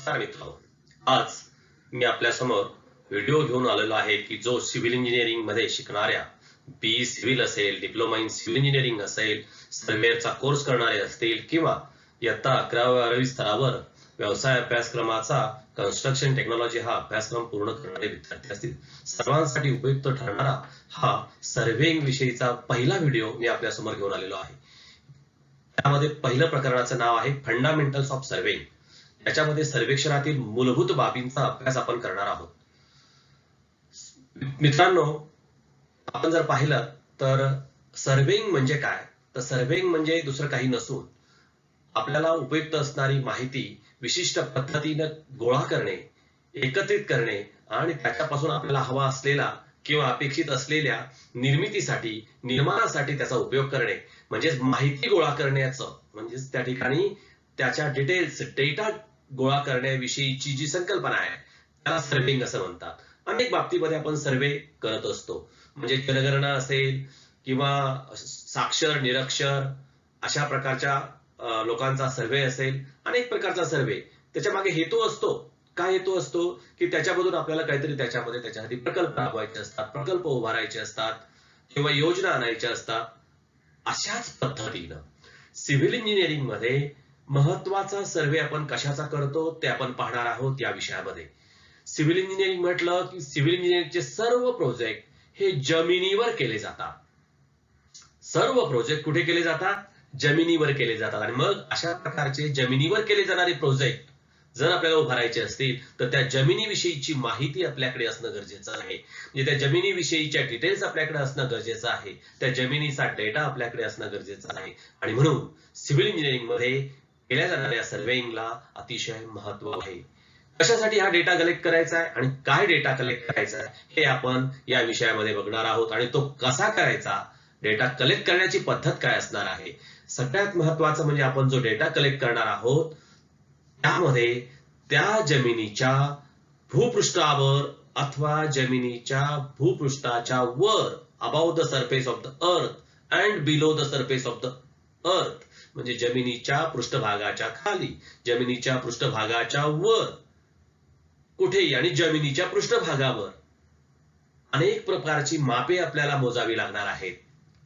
नमस्कार मित्रांनो, आज मी आपल्या समोर व्हिडिओ घेऊन आलेलो आहे की जो सिव्हिल इंजिनिअरिंग मध्ये शिकणाऱ्या बी सिव्हिल असेल, डिप्लोमा इन सिव्हिल इंजिनिअरिंग असेल, सर्वेअरचा कोर्स करणारे असतील किंवा इयत्ता 11वी स्तरावर व्यवसाय अभ्यासक्रमाचा कन्स्ट्रक्शन टेक्नॉलॉजी हा अभ्यासक्रम पूर्ण करणारे विद्यार्थी असतील, सर्वांसाठी उपयुक्त ठरणारा हा सर्वेइंग विषयीचा पहिला व्हिडिओ मी आपल्या समोर घेऊन आलेलो आहे. त्यामध्ये पहिलं प्रकरणाचं नाव आहे फंडामेंटल्स ऑफ सर्वेइंग. याच्यामध्ये सर्वेक्षणातील मूलभूत बाबींचा अभ्यास आपण करणार आहोत. मित्रांनो, आपण जर पाहिलं तर सर्वेइंग म्हणजे काय, तर सर्वेइंग म्हणजे दुसरं काही नसून आपल्याला उपयुक्त असणारी माहिती विशिष्ट पद्धतीने गोळा करणे, एकत्रित करणे आणि त्याच्यापासून आपल्याला हवा असलेला किंवा अपेक्षित असलेल्या निर्मितीसाठी, निर्माणासाठी त्याचा उपयोग करणे, म्हणजेच माहिती गोळा करण्याचं, म्हणजेच त्या ठिकाणी त्याच्या डिटेल्स, डेटा गोळा करण्याविषयीची जी संकल्पना आहे त्याला सर्वेइंग असं म्हणतात. अनेक बाबतीमध्ये आपण सर्वे करत असतो, म्हणजे जनगणना असेल किंवा साक्षर निरक्षर अशा प्रकारच्या लोकांचा सर्वे असेल, अनेक प्रकारचा सर्वे. त्याच्या मागे हेतू असतो. काय हेतू असतो की त्याच्यामधून आपल्याला काहीतरी त्याच्यामध्ये त्याच्यासाठी प्रकल्प राबवायचे असतात, प्रकल्प उभारायचे असतात किंवा योजना आणायच्या असतात. अशाच पद्धतीनं सिव्हिल इंजिनिअरिंग मध्ये महत्वाचा सर्वे आपण कशाचा करतो ते आपण पाहणार आहोत या विषयामध्ये. सिव्हिल इंजिनिअरिंग म्हटलं की सिव्हिल इंजिनिअरिंगचे सर्व प्रोजेक्ट हे जमिनीवर केले जातात. सर्व प्रोजेक्ट कुठे केले जातात? जमिनीवर केले जातात. आणि मग अशा प्रकारचे जमिनीवर केले जाणारे प्रोजेक्ट जर आपल्याला उभारायचे असतील तर त्या जमिनीविषयीची माहिती आपल्याकडे असणं गरजेचं आहे. म्हणजे त्या जमिनीविषयीच्या डिटेल्स आपल्याकडे असणं गरजेचं आहे. त्या जमिनीचा डेटा आपल्याकडे असणं गरजेचं आहे. आणि म्हणून सिव्हिल इंजिनिअरिंग मध्ये केल्या जाणाऱ्या सर्वेइंगला अतिशय महत्व आहे. कशासाठी हा डेटा कलेक्ट करायचा आहे आणि काय डेटा कलेक्ट करायचा आहे हे आपण या विषयामध्ये बघणार आहोत. आणि तो कसा करायचा, डेटा कलेक्ट करण्याची पद्धत काय असणार आहे. सगळ्यात महत्वाचं म्हणजे आपण जो डेटा कलेक्ट करणार आहोत त्यामध्ये त्या जमिनीच्या भूपृष्ठावर अथवा जमिनीच्या भूपृष्ठाच्या वर, above the surface of the earth and below the surface of the earth, म्हणजे जमिनीच्या पृष्ठभागाच्या खाली, जमिनीच्या पृष्ठभागाच्या वर, कुठेही आणि जमिनीच्या पृष्ठभागावर अनेक प्रकारची मापे आपल्याला मोजावी लागणार आहेत.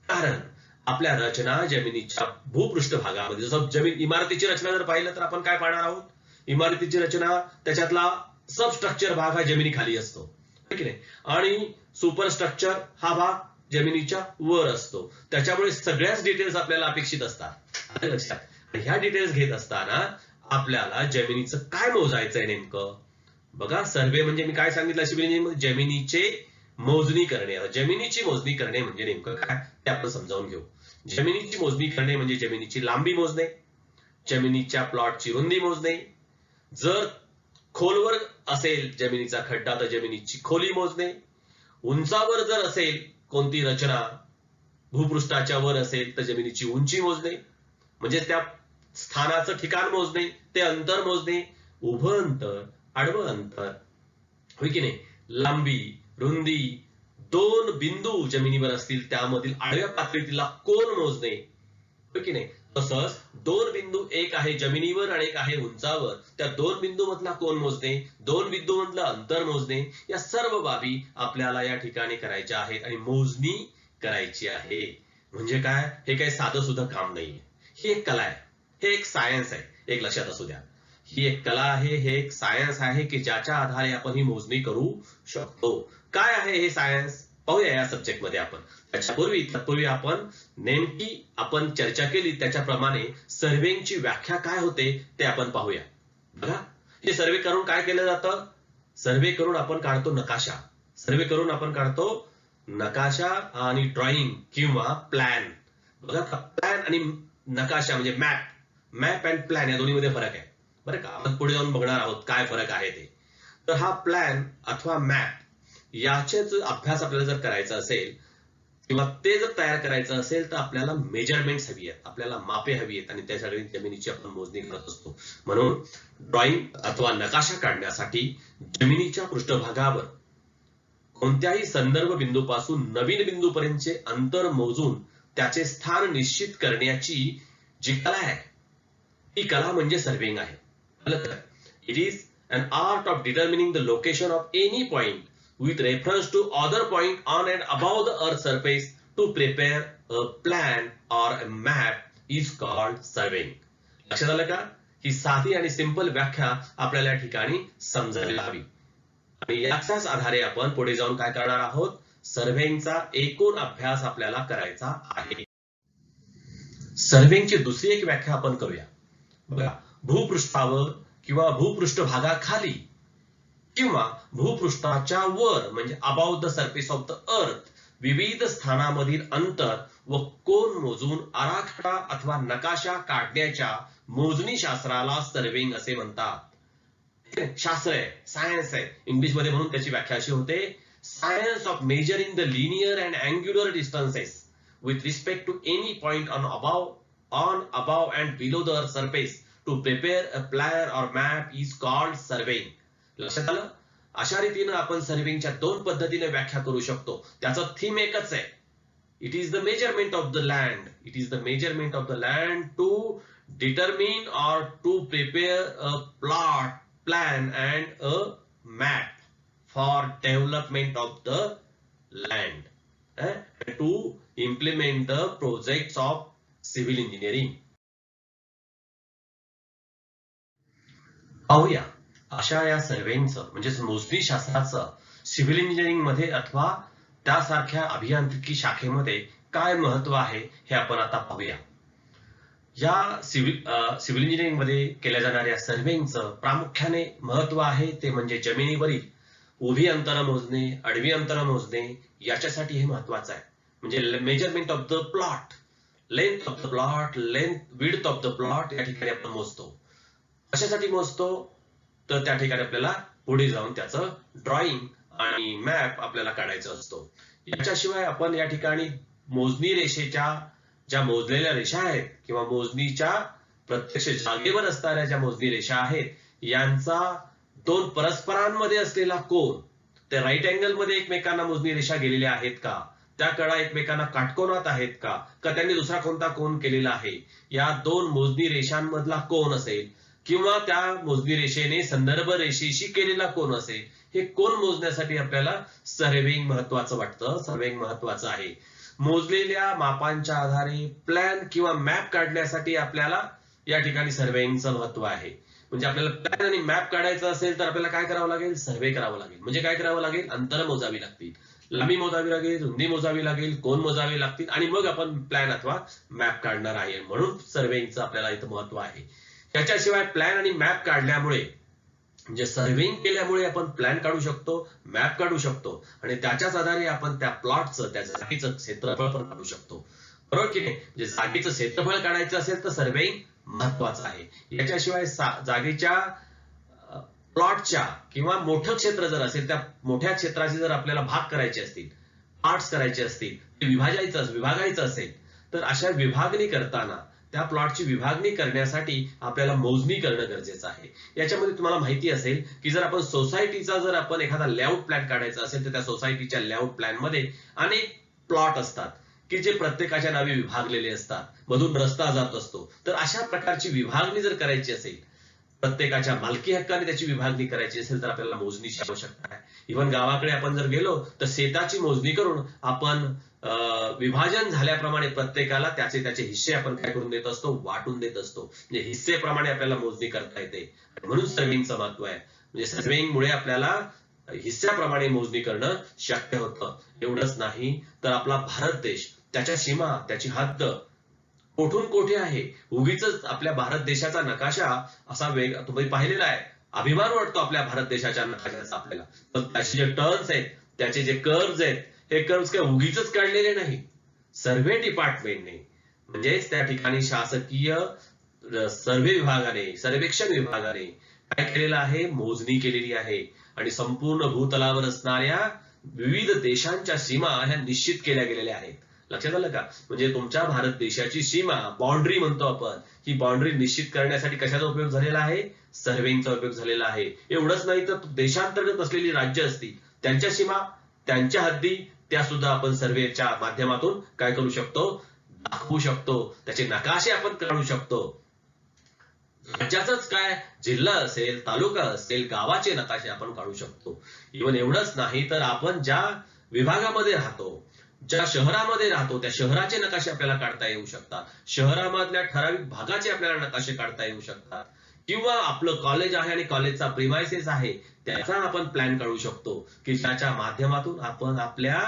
कारण आपल्या रचना जमिनीच्या भूपृष्ठभागामध्ये, जसं जमीन इमारतीची रचना जर पाहिलं तर आपण काय पाहणार आहोत, इमारतीची रचना त्याच्यातला सबस्ट्रक्चर भाग हा जमिनीखाली असतो, ठीक आहे, आणि सुपरस्ट्रक्चर हा भाग जमिनीच्या वर असतो. त्याच्यामुळे सगळ्याच डिटेल्स आपल्याला अपेक्षित असतात लक्षात. आणि ह्या डिटेल्स घेत असताना आपल्याला जमिनीचं काय मोजायचंय नेमकं. बघा, सर्वे म्हणजे मी काय सांगितलं, सिव्हिल इंजिनिअरिंग जमिनीचे मोजणी करणे. जमिनीची मोजणी करणे म्हणजे नेमकं काय ते आपण समजावून घेऊ. जमिनीची मोजणी करणे म्हणजे जमिनीची लांबी मोजणे, जमिनीच्या प्लॉटची रुंदी मोजणे, जर खोलवर असेल जमिनीचा खड्डा तर जमिनीची खोली मोजणे, उंचावर जर असेल कोणती रचना भूपृष्ठाच्या वर असेल तर जमिनीची उंची मोजणे, म्हणजे त्या स्थानाचं ठिकाण मोजणे, ते अंतर मोजणे, उभं अंतर, आडवं अंतर, होय की नाही, लांबी रुंदी, दोन बिंदू जमिनीवर असतील त्यामधील आडव्या पातळीला कोन मोजणे, होय की नाही. तसंच दोन बिंदू, एक आहे जमिनीवर आणि एक आहे उंचावर, त्या दोन बिंदू मधला कोन मोजणे, दोन बिंदू मधलं अंतर मोजणे, या सर्व बाबी आपल्याला या ठिकाणी करायच्या आहेत आणि मोजणी करायची आहे. म्हणजे काय, हे काही साधं सुद्धा काम नाहीये. ही एक कला आहे, हे एक सायन्स आहे, एक लक्षात असू द्या. ही एक कला आहे, हे एक सायन्स आहे की ज्याच्या आधारे आपण ही मोजणी करू शकतो. काय आहे हे सायन्स पाहूया या सब्जेक्ट मध्ये आपण. तत्पूर्वी आपण नेमकी आपण चर्चा केली त्याच्याप्रमाणे सर्वेइंगची व्याख्या काय होते ते आपण पाहूया. बघा, हे सर्वे करून काय केलं जातं, सर्वे करून आपण काढतो नकाशा. सर्वे करून आपण काढतो नकाशा आणि ड्रॉइंग किंवा प्लॅन. बघा, प्लॅन आणि नकाशा म्हणजे मॅप अँड प्लॅन या दोन्हीमध्ये फरक आहे बरं का. आपण पुढे जाऊन बघणार आहोत काय फरक आहे ते. तर हा प्लॅन अथवा मॅप याचेच अभ्यास आपल्याला जर करायचा असेल किंवा ते जर तयार करायचं असेल तर आपल्याला मेजरमेंट्स हवी आहेत, आपल्याला मापे हवी आहेत आणि त्यासाठी जमिनीची आपण मोजणी करत असतो. म्हणून ड्रॉइंग अथवा नकाशा काढण्यासाठी जमिनीच्या पृष्ठभागावर कोणत्याही संदर्भ बिंदूपासून नवीन बिंदूपर्यंतचे अंतर मोजून त्याचे स्थान निश्चित करण्याची जी कला आहे ती कला म्हणजे सर्वेइंग आहे. It is an art of determining the location of any point with reference to other point on and above the earth surface to prepare a plan or a map is called surveying. लक्षात आलं का? ही साधी आणि simple व्याख्या आपल्याला या ठिकाणी समजायला हवी आणि याच्याच आधारे आपण पुढे जाऊन काय करणार आहोत, सर्व्हेइंगचा एकूण अभ्यास आपल्याला करायचा आहे. सर्व्हेइंगची दुसरी एक व्याख्या आपण करूया. बघा, भूपृष्ठावर किंवा भूपृष्ठभागाखाली किंवा भूपृष्ठाच्या वर म्हणजे about the surface of the earth विविध स्थानामधील अंतर व कोन मोजून आराखडा अथवा नकाशा काढण्याच्या मोजणी शास्त्राला सर्व्हेइंग असे म्हणतात. शास्त्र आहे, सायन्स आहे इंग्लिश मध्ये, म्हणून त्याची व्याख्या अशी होते, science of measuring the linear and angular distances with respect to any point on, above and below the earth surface to prepare a plan or map is called surveying. लक्षात आलं? अशा रीतीने आपण सर्व्हेइंगच्या दोन पद्धतीने व्याख्या करू शकतो. त्याचा थीम एकच आहे, it is the measurement of the land. It is the measurement of the land to determine or to prepare a plot, plan and a map for development of the land, to implement the projects of civil engineering. पाहूया अशा या सर्व्हेइंगचं म्हणजे मोजणी शास्त्राचं civil engineering मध्ये अथवा त्यासारख्या अभियांत्रिकी शाखेमध्ये काय महत्व आहे हे आपण आता पाहूया. या सिव्हिल इंजिनिअरिंग मध्ये केल्या जाणाऱ्या सर्व्हेइंगचं प्रामुख्याने महत्व आहे ते म्हणजे जमिनीवरील उभी अंतर मोजणे, आडवी अंतर मोजणे, याच्यासाठी हे महत्वाचं आहे. म्हणजे measurement of the plot, length of the plot, width of the plot या ठिकाणी आपण मोजतो. कशासाठी मोजतो तर त्या ठिकाणी आपल्याला पुढे जाऊन त्याचं ड्रॉइंग आणि मॅप आपल्याला काढायचा असतो. याच्याशिवाय आपण या ठिकाणी मोजणी रेषेच्या ज्या मोजलेल्या रेषा आहेत किंवा मोजणीच्या प्रत्यक्ष जागेवर असणाऱ्या ज्या मोजणी रेषा आहेत यांचा दोन परस्परांमध्ये असलेला कोन, ते राईट अँगल मध्ये एकमेकांना मोजणी रेषा गेलेल्या आहेत का, त्या कडा एकमेकांना काटकोनात आहेत का त्यांनी दुसरा कोणता कोन केलेला आहे, या दोन मोजणी रेषांमधला कोन असेल किंवा त्या मोजणी रेषेने संदर्भ रेषेशी केलेला कोन असेल, हे कोन मोजण्यासाठी आपल्याला सर्व्हेइंग महत्वाचं वाटतं. सर्व्हेइंग महत्वाचं आहे. मोजलेल्या मापांच्या आधारे प्लॅन किंवा मॅप काढण्यासाठी आपल्याला या ठिकाणी सर्व्हेइंगचं महत्व आहे. म्हणजे आपल्याला प्लॅन आणि मॅप काढायचा असेल तर आपल्याला काय करावं लागेल, सर्व्हे करावं लागेल. म्हणजे काय करावं लागेल, अंतर मोजावी लागतील, लांबी मोजावी लागेल, रुंदी मोजावी लागेल, कोन मोजावे लागतील आणि मग आपण प्लॅन अथवा मॅप काढणार आहे. म्हणून सर्व्हेइंगचं आपल्याला इथं महत्व आहे. त्याच्याशिवाय प्लॅन आणि मॅप काढल्यामुळे म्हणजे सर्व्हेइंग केल्यामुळे आपण प्लॅन काढू शकतो, मॅप काढू शकतो आणि त्याच्याच आधारे आपण त्या प्लॉटचं, त्या जागेचं क्षेत्रफळ पण काढू शकतो. बरोबर की नाही? म्हणजे जागेचं क्षेत्रफळ काढायचं असेल तर सर्व्हेइंग महत्वाचं आहे. याच्याशिवाय जागेच्या प्लॉटच्या किंवा मोठं क्षेत्र जर असेल, त्या मोठ्या क्षेत्राचे जर आपल्याला भाग करायचे असतील, पार्ट्स करायचे असतील, विभागायचं असेल तर अशा विभागणी करताना त्या प्लॉटची विभागणी करण्यासाठी आपल्याला मोजणी करणं गरजेचं आहे. याच्यामध्ये तुम्हाला माहिती असेल की जर आपण सोसायटीचा जर आपण एखादा लेआउट प्लॅन काढायचा असेल तर त्या सोसायटीच्या लेआउट प्लॅन मध्ये अनेक प्लॉट असतात की जे प्रत्येकाच्या नावे विभागलेले असतात, मधून रस्ता जात असतो. तर अशा प्रकारची विभागणी जर करायची असेल, प्रत्येकाच्या मालकी हक्काने त्याची विभागणी करायची असेल तर आपल्याला मोजणीची आवश्यकता आहे. इव्हन गावाकडे आपण जर गेलो तर शेताची मोजणी करून आपण विभाजन झाल्याप्रमाणे प्रत्येकाला त्याचे त्याचे हिस्से आपण काय करून देत असतो, वाटून देत असतो. म्हणजे हिस्सेप्रमाणे आपल्याला मोजणी करता येते. म्हणून सर्व्हेइंगचं महत्व आहे. म्हणजे सर्व्हेइंगमुळे आपल्याला हिस्स्याप्रमाणे मोजणी करणं शक्य होतं. एवढंच नाही तर आपला भारत देश, त्याच्या सीमा, त्याची हद्द कोठून कोठे आहे, उगीच आपल्या भारत देशाचा नकाशा असा तुम्ही पाहिलेला आहे, अभिमान वाटतो आपल्या भारत देशाच्या नकाशाचा आपल्याला. पण त्याचे जे टर्न्स आहेत, त्याचे जे कर्व्ज आहेत, हे कर्व्ज काय उगीच काढलेले नाही. सर्व्हे डिपार्टमेंटने म्हणजेच त्या ठिकाणी शासकीय सर्व्हे विभागाने, सर्वेक्षण विभागाने काय केलेलं आहे, मोजणी केलेली आहे आणि संपूर्ण भूतलावर असणाऱ्या विविध देशांच्या सीमा ह्या निश्चित केल्या गेलेल्या आहेत. लक्षात आलं का? म्हणजे तुमच्या भारत देशाची सीमा, बाउंड्री म्हणतो आपण, ही बाउंड्री निश्चित करण्यासाठी कशाचा उपयोग झालेला आहे, सर्व्हेइंगचा उपयोग झालेला आहे. एवढंच नाही तर देशांतर्गत असलेली राज्य असतील, त्यांच्या सीमा, त्यांच्या हद्दी, त्या सुद्धा आपण सर्व्हेच्या माध्यमातून काय करू शकतो, दाखवू शकतो. त्याचे नकाशे आपण काढू शकतो. राज्याचाच काय, जिल्हा असेल, तालुका असेल, गावाचे नकाशे आपण काढू शकतो. इव्हन एवढंच नाही तर आपण ज्या विभागामध्ये राहतो, ज्या शहरामध्ये राहतो, त्या शहराचे नकाशे आपल्याला काढता येऊ शकतात. शहरामधल्या ठराविक भागाचे आपल्याला नकाशे काढता येऊ शकतात. किंवा आपलं कॉलेज आहे आणि कॉलेजचा प्रिमायसेस आहे, त्याचा आपण प्लॅन काढू शकतो की ज्याच्या माध्यमातून आपण आपल्या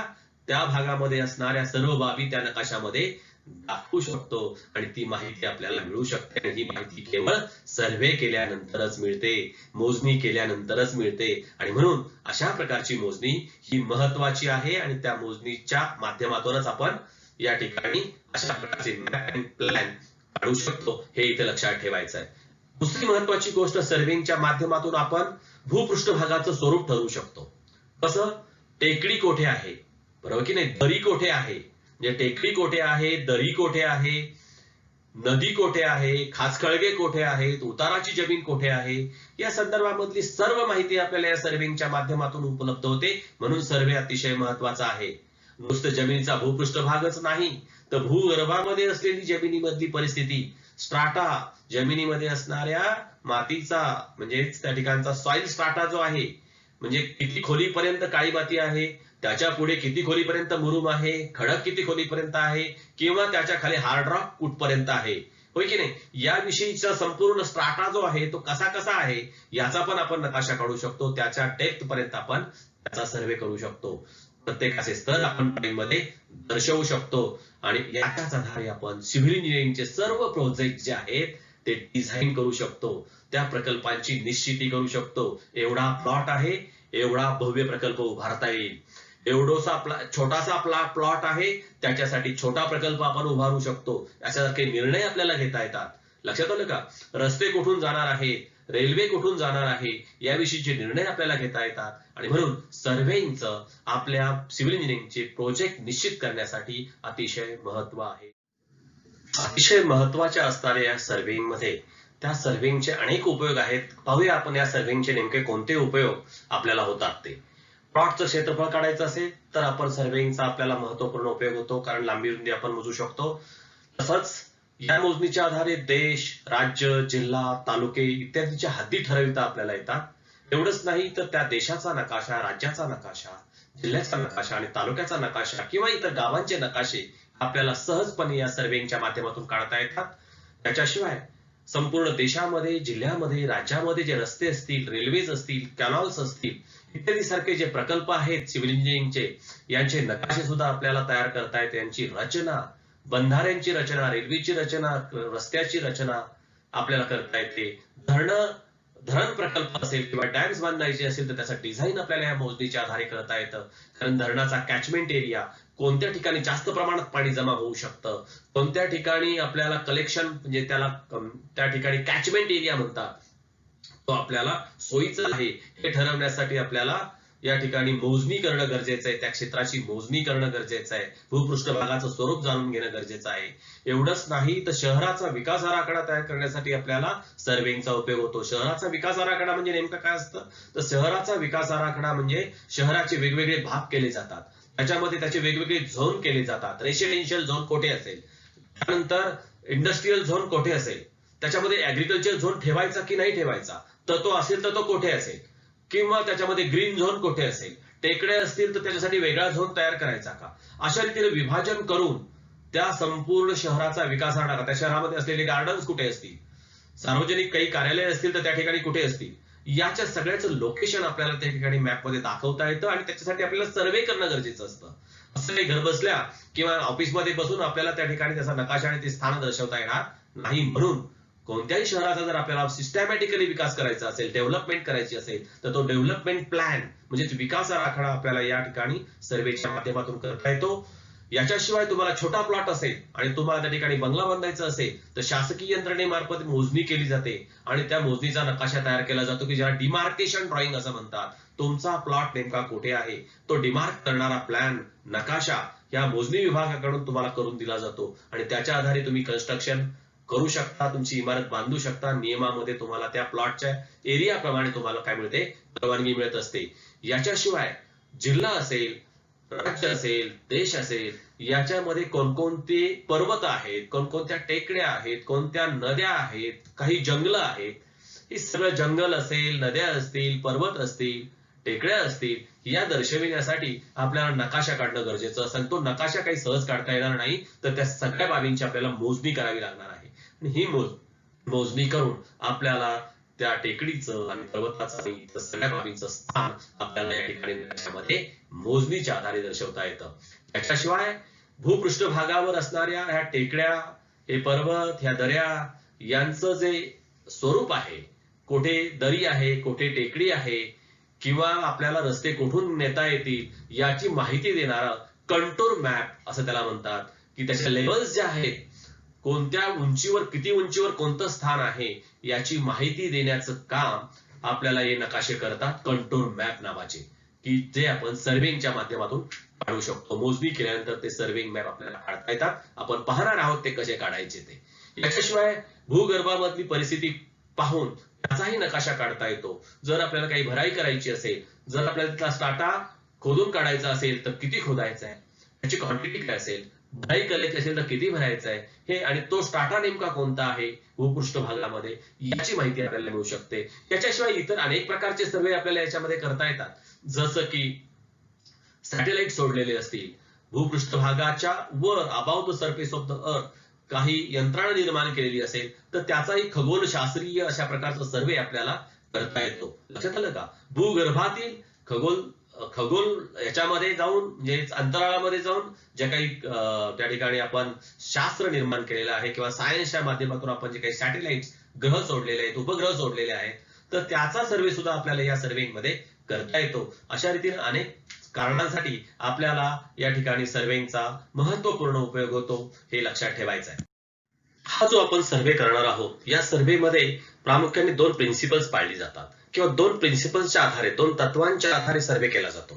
त्या भागामध्ये असणाऱ्या सर्व बाबी त्या नकाशामध्ये दाखवू शकतो आणि ती माहिती आपल्याला मिळू शकते. आणि ही माहिती केवळ सर्वे केल्यानंतरच मिळते, मोजणी केल्यानंतरच मिळते. आणि म्हणून अशा प्रकारची मोजणी ही महत्वाची आहे आणि त्या मोजणीच्या माध्यमातूनच आपण या ठिकाणी अशा प्रकारचे मॅप अँड प्लॅन काढू शकतो, हे इथे लक्षात ठेवायचं आहे. दुसरी महत्वाची गोष्ट, सर्वेच्या माध्यमातून आपण भूपृष्ठभागाचं स्वरूप ठरवू शकतो. कसं? टेकडी कोठे आहे, बरोबर की नाही, दरी कोठे आहे, म्हणजे टेकडी कोठे आहे, दरी कोठे आहे, नदी कोठे आहे, खाचखळगे कोठे आहेत, उताराची जमीन कोठे आहे, या संदर्भामधली सर्व माहिती आपल्याला या सर्वेच्या माध्यमातून उपलब्ध होते. म्हणून सर्वे अतिशय महत्वाचा आहे. नुसतं जमिनीचा भूपृष्ठभागच नाही, तर भूगर्भामध्ये असलेली जमिनीमधली परिस्थिती, स्ट्राटा, जमिनीमध्ये असणाऱ्या मातीचा म्हणजे त्या ठिकाणचा सॉइल स्ट्राटा जो आहे, म्हणजे किती खोलीपर्यंत काळी माती आहे, त्याच्या पुढे किती खोलीपर्यंत मुरुम आहे, खडक किती खोलीपर्यंत आहे, किंवा त्याच्या खाली हार्ड रॉक कुठपर्यंत आहे, होय की नाही, याविषयीचा संपूर्ण स्ट्राटा जो आहे तो कसा कसा आहे याचा पण आपण नकाशा काढू शकतो. त्याच्या डेप्थ पर्यंत आपण त्याचा सर्वे करू शकतो. प्रत्येकाचे स्तर आपण मध्ये दर्शवू शकतो आणि याच्याच आधारे आपण सिव्हिल इंजिनिअरिंगचे सर्व प्रोजेक्ट जे आहेत ते डिझाईन करू शकतो. त्या प्रकल्पांची निश्चिती करू शकतो. एवढा प्लॉट आहे, एवढा भव्य प्रकल्प उभारता येईल, एवढोसा छोटासा प्लॉट आहे, त्याच्यासाठी छोटा प्रकल्प आपण उभारू शकतो, अशासारखे निर्णय आपल्याला घेता येतात. लक्षात आलं का? रस्ते कुठून जाणार आहे, रेल्वे कुठून जाणार आहे, याविषयीचे निर्णय आपल्याला घेता येतात. आणि म्हणून सर्वेचं आपल्या सिव्हिल इंजिनिअरिंगचे प्रोजेक्ट निश्चित करण्यासाठी अतिशय महत्व आहे. अतिशय महत्वाच्या असणाऱ्या या सर्वेमध्ये त्या सर्वेचे अनेक उपयोग आहेत. पाहूया आपण या सर्वेचे नेमके कोणते उपयोग आपल्याला होतात ते. प्लॉटचं क्षेत्रफळ काढायचं असेल तर आपण सर्वेचा आपल्याला महत्वपूर्ण उपयोग होतो, कारण लांबी रुंदी आपण मोजू शकतो. तसंच या मोजणीच्या आधारे देश, राज्य, जिल्हा, तालुके इत्यादीच्या हद्दी ठरविता आपल्याला येतात. एवढंच नाही तर त्या देशाचा नकाशा, राज्याचा नकाशा, जिल्ह्याचा नकाशा आणि तालुक्याचा नकाशा किंवा इतर गावांचे नकाशे आपल्याला सहजपणे या सर्वेच्या माध्यमातून काढता येतात. त्याच्याशिवाय संपूर्ण देशामध्ये, जिल्ह्यामध्ये, राज्यामध्ये जे रस्ते असतील, रेल्वेज असतील, कॅनॉल्स असतील इत्यादी सारखे जे प्रकल्प आहेत सिव्हिल इंजिनिअरिंगचे, यांचे नकाशे सुद्धा आपल्याला तयार करता येते. यांची रचना, बंधाऱ्यांची रचना, रेल्वेची रचना, रस्त्याची रचना आपल्याला करता येते. धरण प्रकल्प असेल किंवा डॅम्स बांधायचे असेल तर त्याचा डिझाईन आपल्याला या मोजणीच्या आधारे करता येतं. कारण धरणाचा कॅचमेंट एरिया, कोणत्या ठिकाणी जास्त प्रमाणात पाणी जमा होऊ शकतं, कोणत्या ठिकाणी आपल्याला कलेक्शन म्हणजे त्याला त्या ठिकाणी कॅचमेंट एरिया म्हणतात, तो आपल्याला सोयीचा आहे हे ठरवण्यासाठी आपल्याला या ठिकाणी मोजणी करणं गरजेचं आहे. त्या क्षेत्राची मोजणी करणं गरजेचं आहे. भूपृष्ठभागाचं स्वरूप जाणून घेणं गरजेचं आहे. एवढंच नाही तर शहराचा विकास आराखडा तयार करण्यासाठी आपल्याला सर्वेचा उपयोग होतो. शहराचा विकास आराखडा म्हणजे नेमकं काय असतं? तर शहराचा विकास आराखडा म्हणजे शहराचे वेगवेगळे भाग केले जातात, त्याच्यामध्ये त्याचे वेगवेगळे झोन केले जातात. रेसिडेन्शियल झोन कोठे असेल, त्यानंतर इंडस्ट्रीयल झोन कोठे असेल, त्याच्यामध्ये ऍग्रिकल्चर झोन ठेवायचा की नाही ठेवायचा, तर तो असेल तर तो कोठे असेल, किंवा त्याच्यामध्ये ग्रीन झोन कोठे असेल, टेकडे असतील तर त्याच्यासाठी वेगळा झोन तयार करायचा का, अशा रीतीने विभाजन करून त्या संपूर्ण शहराचा विकास आराखडा, त्या शहरामध्ये असलेले गार्डन्स कुठे असतील, सार्वजनिक काही कार्यालय असतील तर त्या ठिकाणी कुठे असतील, याच्या सगळ्याचं लोकेशन आपल्याला त्या ठिकाणी मॅपमध्ये दाखवता येतं. आणि त्याच्यासाठी आपल्याला सर्वे करणं गरजेचं असतं. असं काही घर बसल्या किंवा ऑफिसमध्ये बसून आपल्याला त्या ठिकाणी त्याचा नकाशा आणि ते स्थान दर्शवता येणार नाही. म्हणून कोणत्याही शहराचा जर आपल्याला सिस्टमॅटिकली विकास करायचा असेल, डेव्हलपमेंट करायची असेल, तर तो डेव्हलपमेंट प्लॅन म्हणजेच विकास आराखडा आपल्याला या ठिकाणी सर्वेच्या माध्यमातून करता येतो. याच्याशिवाय तुम्हाला छोटा प्लॉट असेल आणि तुम्हाला त्या ठिकाणी बंगला बांधायचा असेल तर शासकीय यंत्रणेमार्फत मोजणी केली जाते आणि त्या मोजणीचा नकाशा तयार केला जातो की ज्याला डिमार्केशन ड्रॉइंग असं म्हणतात. तुमचा प्लॉट नेमका कुठे आहे तो डिमार्क करणारा प्लॅन, नकाशा या मोजणी विभागाकडून तुम्हाला करून दिला जातो आणि त्याच्या आधारे तुम्ही कन्स्ट्रक्शन करू शकता, तुमची इमारत बांधू शकता. नियमामध्ये तुम्हाला त्या प्लॉटच्या एरियाप्रमाणे तुम्हाला काय मिळते, परवानगी मिळत असते. याच्याशिवाय जिल्हा असेल, राज्य असेल, देश असेल, याच्यामध्ये कोणकोणते पर्वत आहेत, कोणकोणत्या टेकड्या आहेत, कोणत्या नद्या आहेत, काही जंगल आहेत, हे सगळं जंगल असेल, नद्या असतील, पर्वत असतील, टेकड्या असतील, या दर्शविण्यासाठी आपल्याला नकाशा काढणं गरजेचं असतं. तो नकाशा काही सहज काढता येणार नाही, तर त्या सगळ्या बाबींची आपल्याला मोजणी करावी लागणार आहे. आणि ही मोजणी करून आपल्याला त्या टेकडीचं आणि पर्वताचं आणि इतर सगळ्या बाबींचं स्थान आपल्याला या ठिकाणी त्याच्यामध्ये मोजणीच्या आधारे दर्शवता येतं. याच्याशिवाय भूपृष्ठभागावर असणाऱ्या ह्या टेकड्या, हे पर्वत, ह्या दऱ्या यांचं जे स्वरूप आहे, कोठे दरी आहे, कोठे टेकडी आहे, किंवा आपल्याला रस्ते कुठून नेता येतील याची माहिती देणारा कंटूर मॅप असं त्याला म्हणतात, की त्याच्या लेवल्स ज्या आहेत, कोणत्या उंचीवर, किती उंचीवर कोणतं स्थान आहे याची माहिती देण्याचं काम आपल्याला हे नकाशे करतात, कंटूर मॅप नावाचे, की जे आपण सर्वेंगच्या माध्यमातून काढू शकतो. मोजणी केल्यानंतर ते सर्वेंग मॅप आपल्याला काढता येतात. आपण पाहणार आहोत ते कसे काढायचे ते. याच्याशिवाय भूगर्भामधली परिस्थिती पाहून त्याचाही नकाशा काढता येतो. जर आपल्याला काही भराई करायची असेल, जर आपल्याला त्याचा स्टाटा खोदून काढायचा असेल तर किती खोदायचा आहे, त्याची क्वांटिटी काय असेल, भराई करायची असेल तर किती भरायचं आहे हे, आणि तो स्टाटा नेमका कोणता आहे भूपृष्ठभागामध्ये, याची माहिती आपल्याला मिळू शकते. त्याच्याशिवाय इतर अनेक प्रकारचे सर्वे आपल्याला याच्यामध्ये करता येतात. जसं की सॅटेलाइट सोडलेले असतील, भूपृष्ठभागाच्या were about the surface of the earth काही यंत्रणा निर्माण केलेली असेल तर त्याचाही खगोलशास्त्रीय अशा प्रकारचा सर्वे आपल्याला करता येतो. लक्षात आलं का? भूगर्भातील खगोल याच्यामध्ये जाऊन, म्हणजे अंतराळामध्ये जाऊन ज्या काही त्या ठिकाणी आपण शास्त्र निर्माण केलेलं आहे किंवा सायन्सच्या माध्यमातून आपण जे काही सॅटेलाइट ग्रह सोडलेले आहेत, उपग्रह सोडलेले आहेत, तर त्याचा सर्वे सुद्धा आपल्याला या सर्वेइंग मध्ये करता येतो. अशा रीतीने अनेक कारणांसाठी आपल्याला या ठिकाणी सर्वेचा महत्वपूर्ण उपयोग होतो, हे लक्षात ठेवायचं आहे. हा जो आपण सर्वे करणार आहोत, या सर्वेमध्ये प्रामुख्याने 2 प्रिन्सिपल्स पाळली जातात, किंवा 2 प्रिन्सिपल्सच्या आधारे, 2 तत्वांच्या आधारे सर्वे केला जातो.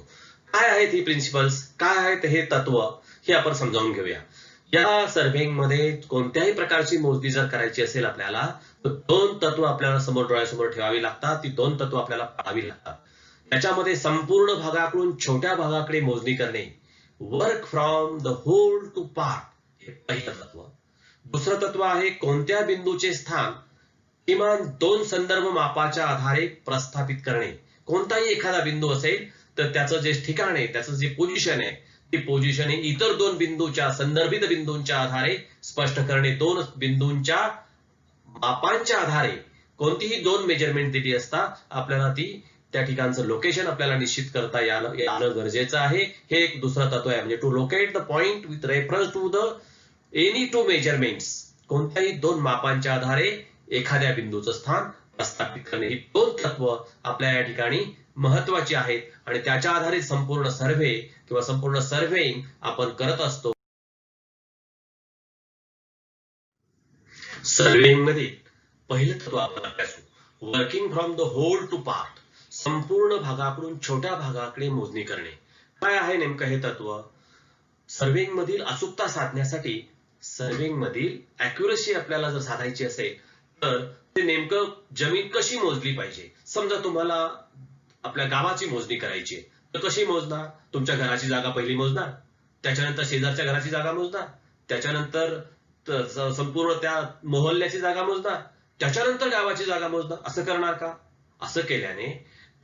काय आहेत ही प्रिन्सिपल्स, काय आहेत हे तत्व, हे आपण समजावून घेऊया. या सर्वेमध्ये कोणत्याही प्रकारची मोजणी जर करायची असेल आपल्याला, तर 2 तत्व आपल्याला समोर, डोळ्यासमोर ठेवावी लागतात. ती 2 तत्व आपल्याला पाळावी लागतात. याच्यामध्ये संपूर्ण भागाकडून छोट्या भागाकडे मोजणी करणे, work from the whole to part, हे पहिलं तत्व. दुसरं तत्व आहे कोणत्या बिंदूचे स्थान किमान 2 संदर्भ मापाच्या आधारे प्रस्थापित करणे. कोणताही एखादा बिंदू असेल तर त्याचं जे ठिकाण आहे, त्याचं जे पोझिशन आहे, ती पोझिशन हे इतर 2 बिंदूच्या, संदर्भित बिंदूंच्या आधारे स्पष्ट करणे. 2 बिंदूंच्या मापांच्या आधारे कोणतीही 2 मेजरमेंट दिली असता आपल्याला ती त्या ठिकाणचं लोकेशन आपल्याला निश्चित करता यायला गरजेचं आहे. हे एक दुसरं तत्व आहे. म्हणजे to locate the point with reference to the any 2 measurements, कोणत्याही 2 मापांच्या आधारे एखाद्या बिंदूचं स्थान प्रस्थापित करणे. ही 2 तत्व आपल्या या ठिकाणी महत्वाची आहेत, आणि त्याच्या आधारे संपूर्ण सर्वे किंवा संपूर्ण सर्वेइंग आपण करत असतो. सर्वेइंग मध्ये पहिलं तत्व आपण अभ्यासू, working from the whole to part, संपूर्ण भागाकडून छोट्या भागाकडे मोजणी करणे. काय आहे नेमकं हे तत्व? सर्वेइंग मधील अचूकता साधण्यासाठी, सर्वेइंग मधील अॅक्युरसी आपल्याला जर साधायची असेल तर ते नेमकं जमीन कशी मोजली पाहिजे. समजा तुम्हाला आपल्या गावाची मोजणी करायची आहे, तर कशी मोजणार? तुमच्या घराची जागा पहिली मोजणार, त्याच्यानंतर शेजारच्या घराची जागा मोजणार, त्याच्यानंतर संपूर्ण त्या मोहल्ल्याची जागा मोजणार, त्याच्यानंतर गावाची जागा मोजणार. असं करणार का? असं केल्याने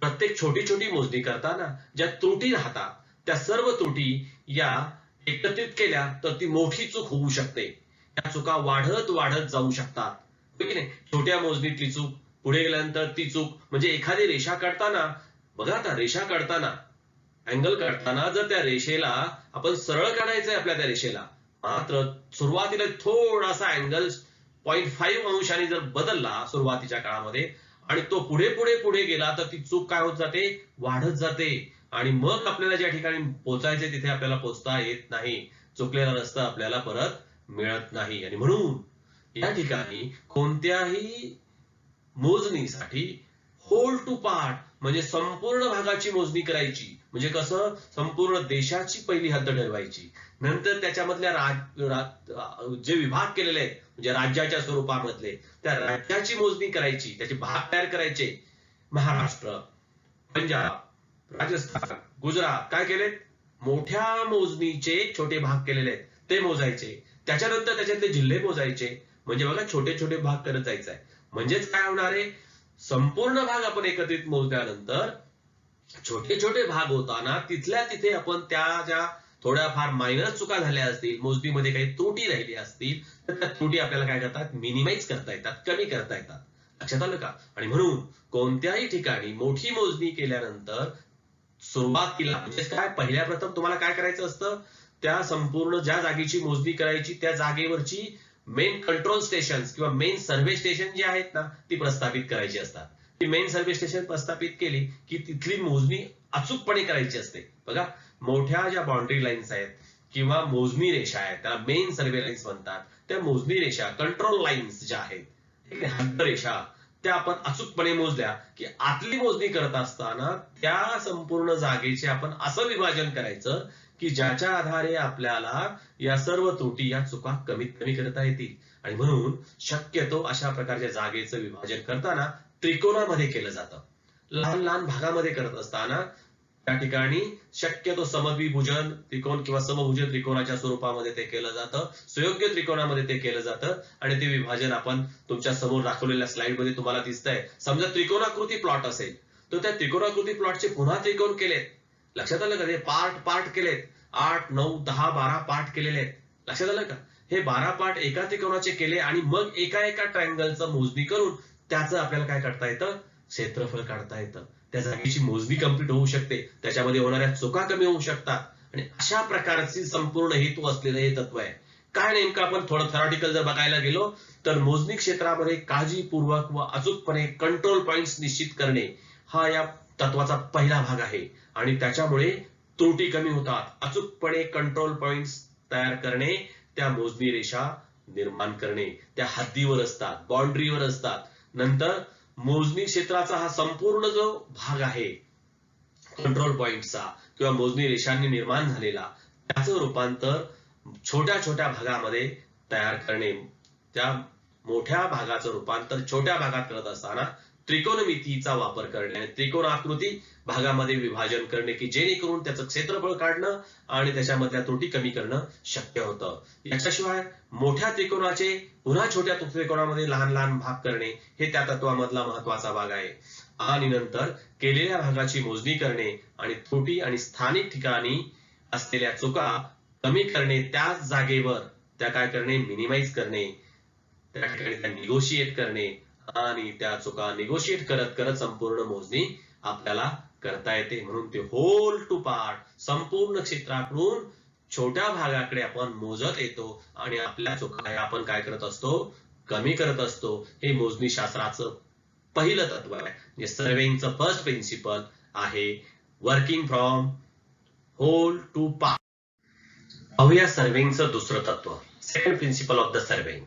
प्रत्येक छोटी छोटी मोजणी करताना ज्या त्रुटी राहतात, त्या सर्व त्रुटी या एकत्रित केल्या तर ती मोठी चूक होऊ शकते. त्या चुका वाढत वाढत जाऊ शकतात. छोट्या मोजणीतली चूक पुढे गेल्यानंतर ती चूक, म्हणजे एखादी रेषा काढताना बघा, आता रेषा काढताना, अँगल काढताना जर त्या रेषेला आपण सरळ काढायचंय, आपल्या त्या रेषेला मात्र सुरुवातीला थोडासा अँगल 0.5 अंशाने जर बदलला सुरुवातीच्या काळामध्ये, आणि तो पुढे पुढे पुढे गेला, तर ती चूक काय होत जाते? वाढत जाते. आणि मग आपल्याला ज्या ठिकाणी पोहोचायचे तिथे आपल्याला पोहोचता येत नाही. चुकलेला रस्ता आपल्याला परत मिळत नाही. आणि म्हणून या ठिकाणी कोणत्याही मोजणीसाठी होल टू पार्ट, म्हणजे संपूर्ण भागाची मोजणी करायची. म्हणजे कसं? संपूर्ण देशाची पहिली हद्द ठरवायची, नंतर त्याच्यामधल्या जे विभाग केलेले आहेत, म्हणजे राज्याच्या स्वरूपामधले, त्या राज्याची मोजणी करायची, त्याचे भाग तयार करायचे. महाराष्ट्र, पंजाब, राजस्थान, गुजरात काय केलेत? मोठ्या मोजणीचे छोटे भाग केलेले आहेत ते मोजायचे, त्याच्यानंतर त्याच्यातले जिल्हे मोजायचे. म्हणजे बघा छोटे छोटे भाग करत जायचं आहे. म्हणजेच काय होणार आहे, संपूर्ण भाग आपण एकत्रित मोजल्यानंतर छोटे छोटे भाग होताना तिथल्या तिथे आपण त्या ज्या थोड्याफार मायनर चुका झाल्या असतील, मोजणीमध्ये काही त्रुटी राहिली असतील, तर त्या त्रुटी आपल्याला काय करतात, मिनिमाइज करता येतात, कमी करता येतात. लक्षात आलं का? आणि म्हणून कोणत्याही ठिकाणी मोठी मोजणी केल्यानंतर सुरुवातीला म्हणजे काय, पहिल्या प्रथम तुम्हाला काय करायचं असतं, त्या संपूर्ण ज्या जागेची मोजणी करायची त्या जागेवरची मेन कंट्रोल स्टेशन किंवा मेन सर्व्हे स्टेशन जी आहेत ना, ती प्रस्थापित करायची असतात. ती मेन सर्व्हे स्टेशन प्रस्थापित केली की तिथली मोजणी अचूकपणे करायची असते. बघा, मोठ्या ज्या बाउंड्री लाईन्स आहेत किंवा मोजणी रेषा आहेत, त्याला मेन सर्व्हे लाईन्स म्हणतात. त्या मोजणी रेषा, कंट्रोल लाईन्स ज्या आहेत, हद्दरेषा, त्या आपण अचूकपणे मोजल्या की आतली मोजणी करत असताना त्या संपूर्ण जागेचे आपण असं विभाजन करायचं की ज्याच्या आधारे आपल्याला या सर्व त्रुटी, या चुका कमीत कमी करता येतील. आणि म्हणून शक्यतो अशा प्रकारच्या जागेचं विभाजन करताना त्रिकोणामध्ये केलं जातं. लहान लहान भागामध्ये करत असताना त्या ठिकाणी शक्यतो समद्विभुजन त्रिकोण किंवा समभुज त्रिकोणाच्या स्वरूपामध्ये ते केलं जातं, सुयोग्य त्रिकोणामध्ये ते केलं जातं. आणि ते विभाजन आपण तुमच्या समोर दाखवलेल्या स्लाइडमध्ये तुम्हाला दिसतंय. समजा त्रिकोणाकृती प्लॉट असेल तर त्या त्रिकोणाकृती प्लॉटचे पुन्हा त्रिकोण केलेत. लक्षात आलं का? ते पार्ट केलेत, 8, 9, 10, 12 पार्ट केलेले आहेत. लक्षात आलं का? हे 12 पार्ट एका त्रिकोणाचे केले आणि मग एका एका ट्रायंगलचं मोजणी करून त्याचं आपल्याला काय काढता येतं, क्षेत्रफळ काढता येतं. त्या जागेची मोजणी कंप्लीट होऊ शकते, त्याच्यामध्ये होणाऱ्या चुका कमी होऊ शकतात. आणि अशा प्रकारची संपूर्ण हेतू असलेलं हे तत्व आहे. काय नेमकं आपण थोडं थेरॉटिकल जर बघायला गेलो तर मोजणी क्षेत्रामध्ये काळजीपूर्वक व अचूकपणे कंट्रोल पॉइंट्स निश्चित करणे हा या तत्वाचा पहिला भाग आहे. आणि त्याच्यामुळे त्रुटी कमी होतात. अचूकपणे कंट्रोल पॉइंट्स तयार करणे, त्या मोजणी रेषा निर्माण करणे, त्या हद्दीवर असतात, बाउंड्रीवर असतात. नंतर मोजणी क्षेत्राचा हा संपूर्ण जो भाग आहे कंट्रोल पॉइंटचा किंवा मोजणी रेषांनी निर्माण झालेला, त्याचं रूपांतर छोट्या छोट्या भागामध्ये तयार करणे, त्या मोठ्या भागाचं रूपांतर छोट्या भागात करत असताना त्रिकोणमितीचा वापर करणे आणि त्रिकोणाकृती भागामध्ये विभाजन करणे की जेणेकरून त्याचं क्षेत्रफळ काढणं आणि त्याच्यामधल्या त्रुटी कमी करणं शक्य होतं. याच्याशिवाय मोठ्या त्रिकोणाचे पुन्हा छोट्या त्रिकोणामध्ये लहान लहान भाग करणे हे त्या तत्वामधला महत्वाचा भाग आहे. आणि नंतर केलेल्या भागाची मोजणी करणे आणि त्रुटी आणि स्थानिक ठिकाणी असलेल्या चुका कमी करणे, त्याच जागेवर त्या काय करणे, मिनिमाइज करणे, त्या ठिकाणी त्या निगोशिएट करणे आणि त्या चुका निगोशिएट करत करत संपूर्ण मोजणी आपल्याला करता येते. म्हणून ते होल टू पार्ट, संपूर्ण क्षेत्राकडून छोट्या भागाकडे आपण मोजत येतो आणि आपल्या चुका आपण काय करत असतो, कमी करत असतो. हे मोजणी शास्त्राचं पहिलं तत्व आहे, जे सर्वेइंगचं फर्स्ट प्रिन्सिपल आहे, working from whole to part. पाहूया सर्वेइंगचं दुसरं तत्व, second principle of the surveying.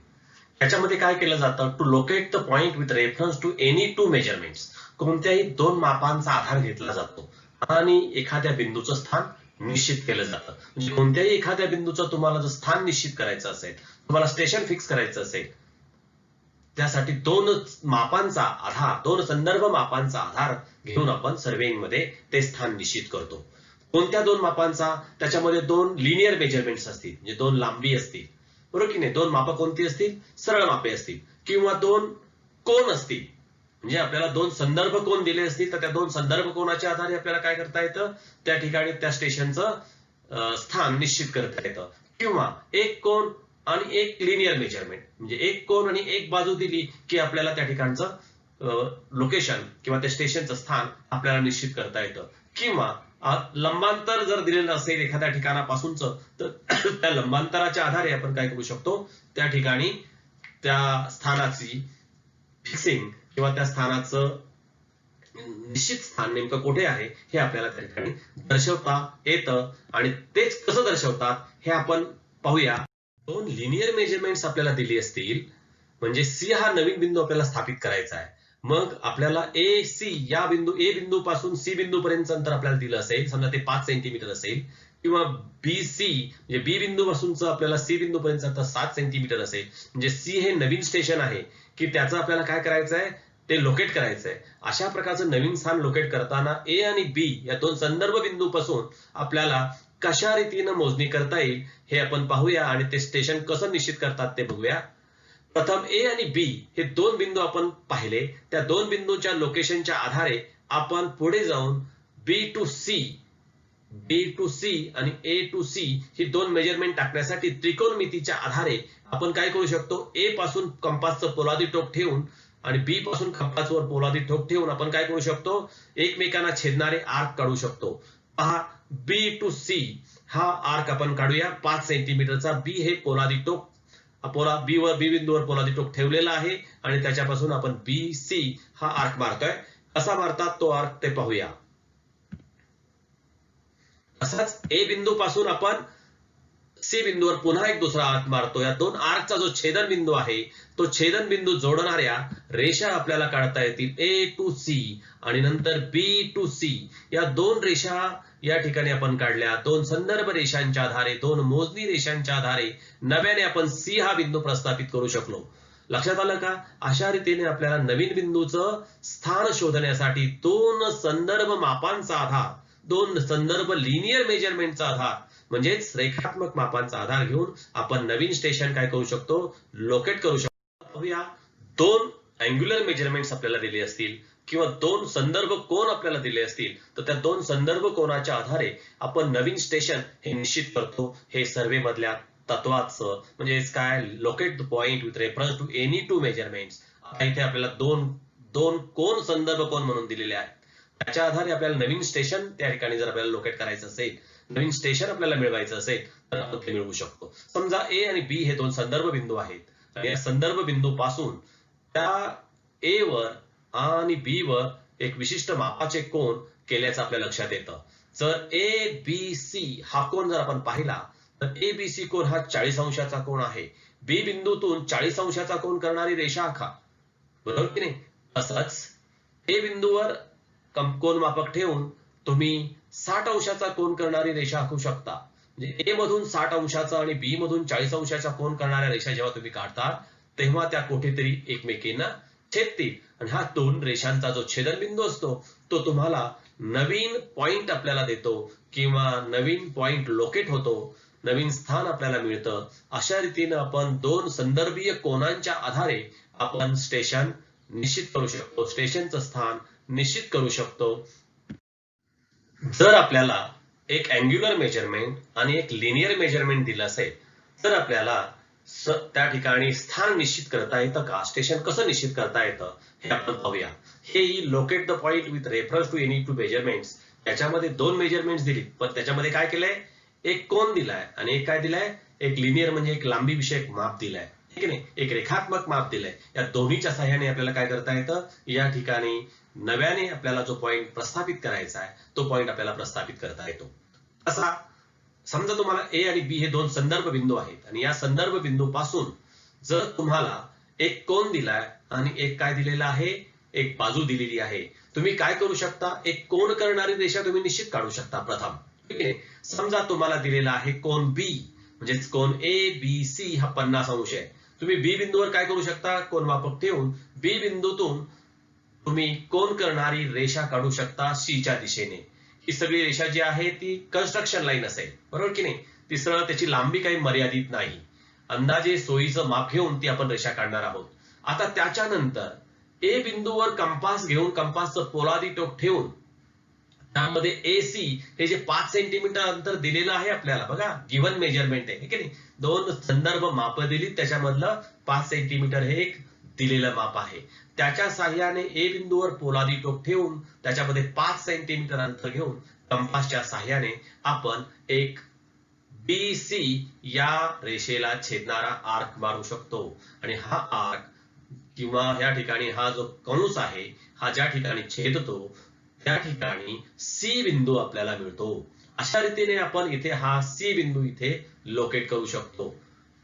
याच्यामध्ये काय केलं जातं, to locate the point with reference to any two measurements. कोणत्याही दोन मापांचा आधार घेतला जातो आणि एखाद्या बिंदूचं स्थान निश्चित केलं जातं. म्हणजे कोणत्याही एखाद्या बिंदूचं तुम्हाला जर स्थान निश्चित करायचं असेल, तुम्हाला स्टेशन फिक्स करायचं असेल, त्यासाठी दोन मापांचा आधार, दोन संदर्भ मापांचा आधार घेऊन आपण सर्वेइंग मध्ये ते स्थान निश्चित करतो. कोणत्या दोन मापांचा, त्याच्यामध्ये दोन लिनियर मेजरमेंट्स असतील, म्हणजे दोन लांबी असतील, बरोबर की नाही. दोन मापं कोणती असतील, सरळ मापे असतील, किंवा दोन कोन असतील, म्हणजे आपल्याला दोन संदर्भ कोन दिले असतील तर त्या दोन संदर्भ कोनाच्या आधारे आपल्याला काय करता येतं, त्या ठिकाणी त्या स्टेशनचं स्थान निश्चित करता येतं. किंवा एक कोन आणि एक लिनियर मेजरमेंट, म्हणजे एक कोन आणि एक बाजू दिली की आपल्याला त्या ठिकाणचं लोकेशन किंवा त्या स्टेशनचं स्थान आपल्याला निश्चित करता येतं. किंवा लंबांतर जर दिलेलं असेल एखाद्या ठिकाणापासूनच, तर त्या लंबांतराच्या आधारे आपण काय करू शकतो, त्या ठिकाणी त्या स्थानाची फिक्सिंग किंवा त्या स्थानाचं निश्चित स्थान नेमकं कुठे आहे हे आपल्याला त्या ठिकाणी दर्शवता येतं. आणि तेच कसं दर्शवतात हे आपण पाहूया. दोन लिनियर मेजरमेंट्स आपल्याला दिली असतील, म्हणजे सी हा नवीन बिंदू आपल्याला स्थापित करायचा आहे. मग आपल्याला ए सी या बिंदू, ए बिंदू पासून सी बिंदू पर्यंत अंतर आपल्याला दिलं असेल, समजा ते 5 सेंटीमीटर असेल, किंवा बी सी म्हणजे बी बिंदू पासूनच आपल्याला सी बिंदू पर्यंत अंतर 7 सेंटीमीटर असेल, म्हणजे सी हे नवीन स्टेशन आहे की त्याचं आपल्याला काय करायचं आहे, ते लोकेट करायचं आहे. अशा प्रकारचं नवीन स्थान लोकेट करताना ए आणि बी या दोन संदर्भ बिंदूपासून आपल्याला कशा रीतीने मोजणी करता येईल हे आपण पाहूया आणि ते स्टेशन कसं निश्चित करतात ते बघूया. प्रथम ए आणि बी हे दोन बिंदू आपण पाहिले. त्या दोन बिंदूच्या लोकेशनच्या आधारे आपण पुढे जाऊन बी टू सी आणि ए टू सी ही दोन मेजरमेंट टाकण्यासाठी त्रिकोणमितीच्या आधारे आपण काय करू शकतो, ए पासून कंपासचं पोलादी टोक ठेवून आणि बी पासून कंपासवर पोलादी टोक ठेवून आपण काय करू शकतो, एकमेकांना छेदणारे आर्क काढू शकतो. पहा, बी टू सी हा आर्क आपण काढूया 5 सेंटीमीटरचा. बी हे पोलादी टोक बी बिंदूवर पोलादी टोक ठेवलेला आहे आणि त्याच्यापासून आपण बी सी हा आर्क मारतोय. कसा मारतात तो आर्क ते पाहूया. असाच ए बिंदू पासून आपण सी बिंदूवर पुन्हा एक दुसरा आर्क मारतो. या दोन आर्कचा जो छेदन बिंदू आहे तो छेदन बिंदू जोडणाऱ्या रेषा आपल्याला काढता येतील. ए टू सी आणि नंतर बी टू सी या दोन रेषा या ठिकाणी आपण काढल्या. दोन संदर्भ रेषांच्या आधारे, दोन मोजणी रेषांच्या आधारे नव्याने आपण सी हा बिंदू प्रस्थापित करू शकलो. लक्षात आलं का? अशा रीतीने आपल्याला नवीन बिंदूचं स्थान शोधण्यासाठी दोन संदर्भ मापांचा आधार, दोन संदर्भ लिनियर मेजरमेंटचा आधार म्हणजेच रेखात्मक मापांचा आधार घेऊन आपण नवीन स्टेशन काय करू शकतो, लोकेट करू शकतो. पाहूया, दोन अँग्युलर मेजरमेंट्स आपल्याला दिले असतील किंवा दोन संदर्भ कोन आपल्याला दिले असतील तर त्या दोन संदर्भ कोनाच्या आधारे आपण नवीन स्टेशन हे निश्चित करतो. हे सर्वे मधल्या तत्वाचं म्हणजेच काय, locate the point with reference to any two measurements. आता इथे आपल्याला दोन कोन संदर्भ कोन म्हणून दिलेले आहेत. त्याच्या आधारे आपल्याला नवीन स्टेशन त्या ठिकाणी जर आपल्याला लोकेट करायचं असेल, नवीन स्टेशन आपल्याला मिळवायचं असेल तर आपण ते मिळवू शकतो. समजा ए आणि बी हे दोन संदर्भ बिंदू आहेत आणि या संदर्भ बिंदू पासून त्या ए वर आणि बी वर एक विशिष्ट मापाचे कोन केल्याचं आपल्या लक्षात येतं. जर ए बी सी हा कोन जर आपण पाहिला तर ए बी सी कोन हा 40 अंशाचा कोन आहे. बी बिंदूतून 40 अंशाचा कोन करणारी रेषा आखा, बरोबर की नाही? असंच ए बिंदूवर कोन मापक ठेवून तुम्ही 60 अंशाचा कोन करणारी रेषा आखू शकता. म्हणजे ए मधून 60 अंशाचा आणि बी मधून 40 अंशाचा कोन करणाऱ्या रेषा जेव्हा तुम्ही काढता तेव्हा त्या कुठेतरी एकमेकींना छेदतील आणि हा दोन रेषांचा जो छेदनबिंदू असतो तो तुम्हाला नवीन पॉइंट आपल्याला देतो किंवा नवीन पॉइंट लोकेट होतो, नवीन स्थान आपल्याला मिळतं. अशा रीतीने आपण दोन संदर्भीय कोनांच्या आधारे आपण स्टेशन निश्चित करू शकतो, स्टेशनचं स्थान निश्चित करू शकतो. जर आपल्याला एक अँग्युलर मेजरमेंट आणि एक लिनियर मेजरमेंट दिलं असेल तर आपल्याला त्या ठिकाणी स्थान निश्चित करता येतं का, स्टेशन कसं निश्चित करता येतं हे आपण पाहूया. हे locate the point with reference to any two measurements, त्याच्यामध्ये दोन मेजरमेंट्स दिली पण त्याच्यामध्ये काय केलंय, एक कोन दिलाय आणि एक काय दिलाय, एक लिनियर म्हणजे एक लांबी विषयक माप दिलाय, ठीक आहे, एक रेखात्मक माप दिलंय. या दोन्हीच्या सहाय्याने आपल्याला काय करता येतं, या ठिकाणी नव्याने आपल्याला जो पॉइंट प्रस्थापित करायचा आहे तो पॉइंट आपल्याला प्रस्थापित करता येतो. असा समजा तुम्हाला ए आणि बी हे दोन संदर्भ बिंदू आहेत आणि या संदर्भ बिंदू पासून जर तुम्हाला एक कोन दिलाय आणि एक काय दिलेला आहे, एक बाजू दिलेली आहे, तुम्ही काय करू शकता, एक कोन करणारी रेषा तुम्ही निश्चित काढू शकता प्रथम, ठीक आहे. समजा तुम्हाला दिलेला आहे कोन बी म्हणजेच कोन ए बी सी हा 50 अंश आहे. तुम्ही बी बिंदूवर काय करू शकता, कोन मापक ठेवून बी बिंदूतून तुम्ही कोन करणारी रेषा काढू शकता सी च्या दिशेने. ही सगळी रेषा जी आहे ती कन्स्ट्रक्शन लाईन असेल, बरोबर की नाही? ती सरळ, त्याची लांबी काही मर्यादित नाही, अंदाजे सोयीचं माप घेऊन ती आपण रेषा काढणार आहोत. आता त्याच्यानंतर ए बिंदूवर कंपास घेऊन कंपासचं पोलादी टोक ठेवून त्यामध्ये ए सी हे जे 5 सेंटीमीटर अंतर दिलेलं आहे आपल्याला, बघा गिव्हन मेजरमेंट आहे की नाही, दोन संदर्भ माप दिली त्याच्यामधलं 5 सेंटीमीटर हे एक दिलेलं माप आहे. त्याच्या साह्याने ए बिंदूवर पोलादी टोक ठेवून त्याच्यामध्ये 5 सेंटीमीटर अंतर घेऊन कंपासच्या साह्याने आपण एक बी सी या रेषेला छेदणारा आर्क मारू शकतो आणि हा आर्क किंवा या ठिकाणी हा जो कंस आहे हा ज्या ठिकाणी छेदतो त्या ठिकाणी सी बिंदू आपल्याला मिळतो. अशा रीतीने आपण इथे हा सी बिंदू इथे लोकेट करू शकतो.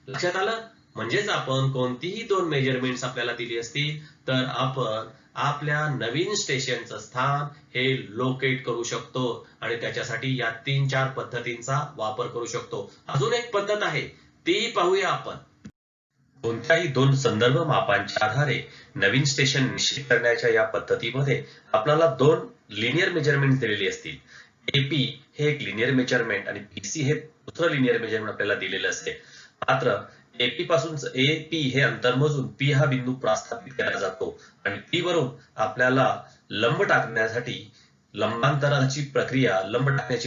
लक्षात आलं? म्हणजेच आपण कोणतीही दोन मेजरमेंट्स आपल्याला दिली असतील तर आपण आपल्या नवीन स्टेशनचं स्थान हे लोकेट करू शकतो आणि त्याच्यासाठी या 3-4 पद्धतींचा वापर करू शकतो. अजून एक पद्धत आहे ती पाहूया आपण. कोणत्याही दोन संदर्भ मापांच्या आधारे नवीन स्टेशन निश्चित करण्याच्या या पद्धतीमध्ये आपल्याला दोन लिनियर मेजरमेंट दिलेली असतील. एपी हे एक लिनियर मेजरमेंट आणि पीसी हे दुसरं लिनियर मेजरमेंट आपल्याला दिलेलं असते. मात्र एपी पासून एपी हे अंतर मोजून पी हा बिंदू प्रस्थापित केला जातो आणि पी वरून आपल्याला लंब टाकण्यासाठी लंब टाकण्याची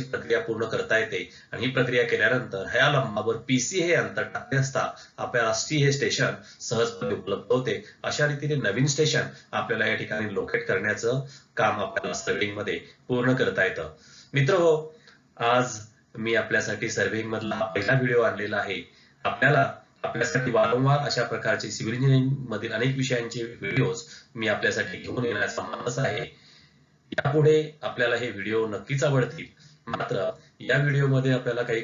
प्रक्रिया पूर्ण करता येते आणि ही प्रक्रिया केल्यानंतर ह्या लंबावर पीसी हे अंतर टाकले असता आपल्याला सी हे स्टेशन सहजपणे उपलब्ध होते. अशा रीतीने नवीन स्टेशन आपल्याला या ठिकाणी लोकेट करण्याचं काम आपल्याला सर्व्हिंग मध्ये पूर्ण करता येतं. मित्र हो, आज मी आपल्यासाठी सर्व्हिंग मधला हा पहिला व्हिडिओ आणलेला आहे. आपल्यासाठी वारंवार अशा प्रकारचे सिव्हिल इंजिनिअरिंग मधील अनेक विषयांचे व्हिडिओज मी आपल्यासाठी घेऊन येण्याचा मानस आहे. यापुढे आपल्याला हे व्हिडिओ नक्कीच आवडतील. मात्र या व्हिडिओमध्ये आपल्याला काही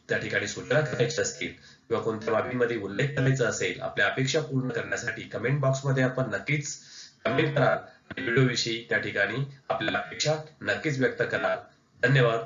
त्या ठिकाणी सूचना करायच्या असतील किंवा कोणत्या बाबीमध्ये उल्लेख करायचा असेल, आपल्या अपेक्षा पूर्ण करण्यासाठी कमेंट बॉक्समध्ये आपण नक्कीच कमेंट कराल. व्हिडिओ विषयी त्या ठिकाणी आपल्या अपेक्षा नक्कीच व्यक्त कराल. धन्यवाद.